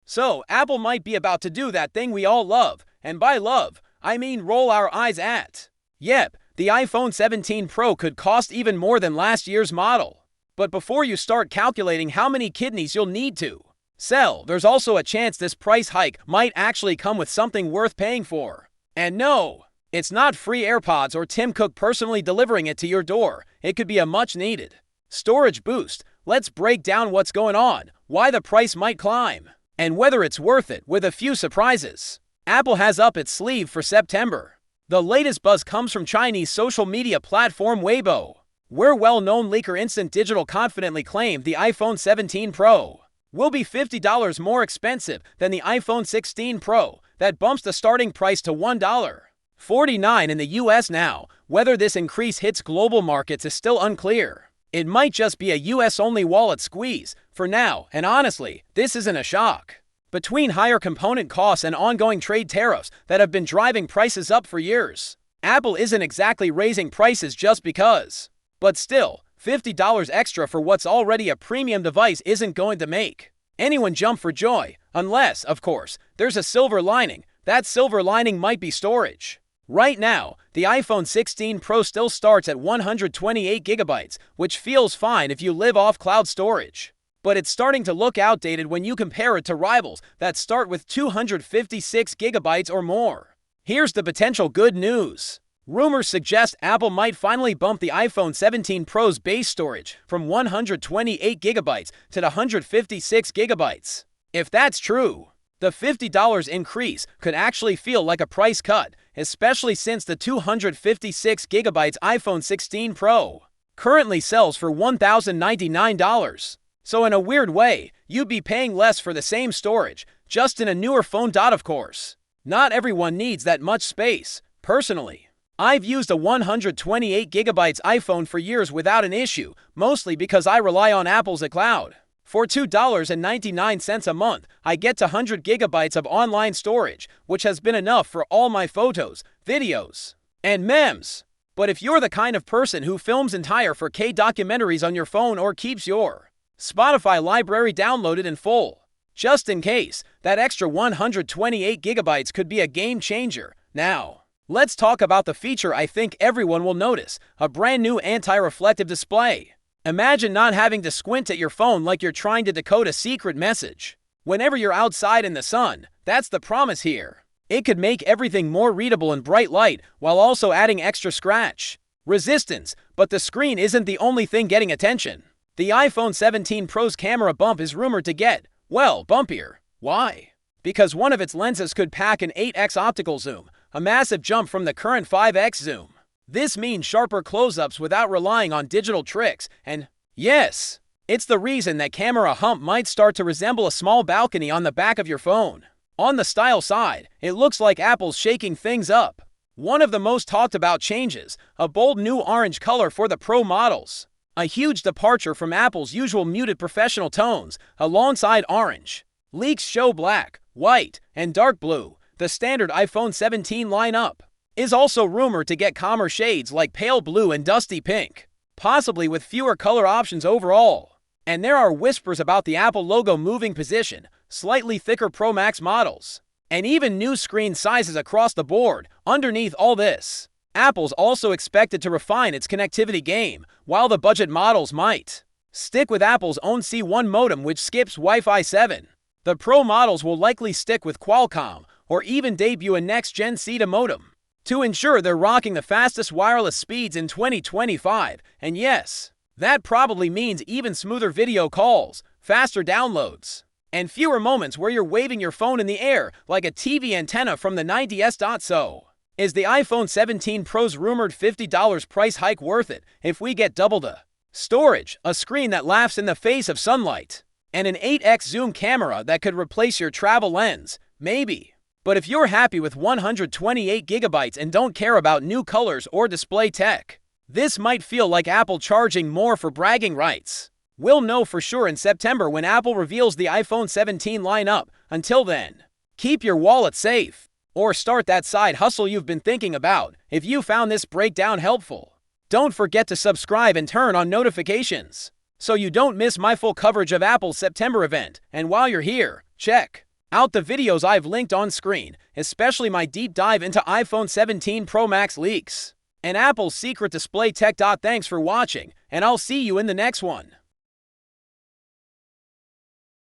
So, Apple might be about to do that thing we all love, and by love, I mean roll our eyes at. Yep, the iPhone 17 Pro could cost even more than last year's model. But before you start calculating how many kidneys you'll need to sell, there's also a chance this price hike might actually come with something worth paying for. And no, it's not free AirPods or Tim Cook personally delivering it to your door. It could be a much-needed storage boost. Let's break down what's going on, why the price might climb, and whether it's worth it with a few surprises Apple has up its sleeve for September. The latest buzz comes from Chinese social media platform Weibo, where well-known leaker Instant Digital confidently claimed the iPhone 17 Pro will be $50 more expensive than the iPhone 16 Pro. That bumps the starting price to $1.49 in the US now. Whether this increase hits global markets is still unclear. It might just be a US-only wallet squeeze for now, and honestly, this isn't a shock. Between higher component costs and ongoing trade tariffs that have been driving prices up for years, Apple isn't exactly raising prices just because. But still, $50 extra for what's already a premium device isn't going to make anyone jump for joy, unless, of course, there's a silver lining. That silver lining might be storage. Right now, the iPhone 16 Pro still starts at 128 gigabytes, which feels fine if you live off cloud storage. But it's starting to look outdated when you compare it to rivals that start with 256 gigabytes or more. Here's the potential good news. Rumors suggest Apple might finally bump the iPhone 17 Pro's base storage from 128 gigabytes to 156 gigabytes. If that's true, the $50 increase could actually feel like a price cut, especially since the 256 gigabytes iPhone 16 Pro currently sells for $1,099. So in a weird way, you'd be paying less for the same storage, just in a newer phone. Of course, not everyone needs that much space. Personally, I've used a 128 gigabytes iPhone for years without an issue, mostly because I rely on Apple's iCloud. For $2.99 a month, I get to 100 gigabytes of online storage, which has been enough for all my photos, videos, and memes. But if you're the kind of person who films entire 4K documentaries on your phone or keeps your Spotify library downloaded in full, just in case, that extra 128 gigabytes could be a game changer. Now, let's talk about the feature I think everyone will notice: a brand new anti-reflective display. Imagine not having to squint at your phone like you're trying to decode a secret message whenever you're outside in the sun. That's the promise here. It could make everything more readable in bright light while also adding extra scratch resistance. But the screen isn't the only thing getting attention. The iPhone 17 Pro's camera bump is rumored to get, well, bumpier. Why? Because one of its lenses could pack an 8x optical zoom, a massive jump from the current 5x zoom. This means sharper close-ups without relying on digital tricks, and yes, it's the reason that camera hump might start to resemble a small balcony on the back of your phone. On the style side, it looks like Apple's shaking things up. One of the most talked about changes, a bold new orange color for the Pro models. A huge departure from Apple's usual muted professional tones. Alongside orange, leaks show black, white, and dark blue. The standard iPhone 17 lineup is also rumored to get calmer shades like pale blue and dusty pink, possibly with fewer color options overall. And there are whispers about the Apple logo moving position, slightly thicker Pro Max models, and even new screen sizes across the board. Underneath all this, Apple's also expected to refine its connectivity game. While the budget models might stick with Apple's own C1 modem, which skips Wi-Fi 7, the Pro models will likely stick with Qualcomm or even debut a next-gen CETA modem to ensure they're rocking the fastest wireless speeds in 2025. And yes, that probably means even smoother video calls, faster downloads, and fewer moments where you're waving your phone in the air like a TV antenna from the 90s. So, is the iPhone 17 Pro's rumored $50 price hike worth it if we get double the storage, a screen that laughs in the face of sunlight, and an 8x zoom camera that could replace your travel lens? Maybe. But if you're happy with 128 gigabytes and don't care about new colors or display tech, this might feel like Apple charging more for bragging rights. We'll know for sure in September when Apple reveals the iPhone 17 lineup. Until then, keep your wallet safe, or start that side hustle you've been thinking about. If you found this breakdown helpful, don't forget to subscribe and turn on notifications so you don't miss my full coverage of Apple's September event. And while you're here, check out the videos I've linked on screen, especially my deep dive into iPhone 17 Pro Max leaks and Apple's secret display tech. Thanks for watching, and I'll see you in the next one.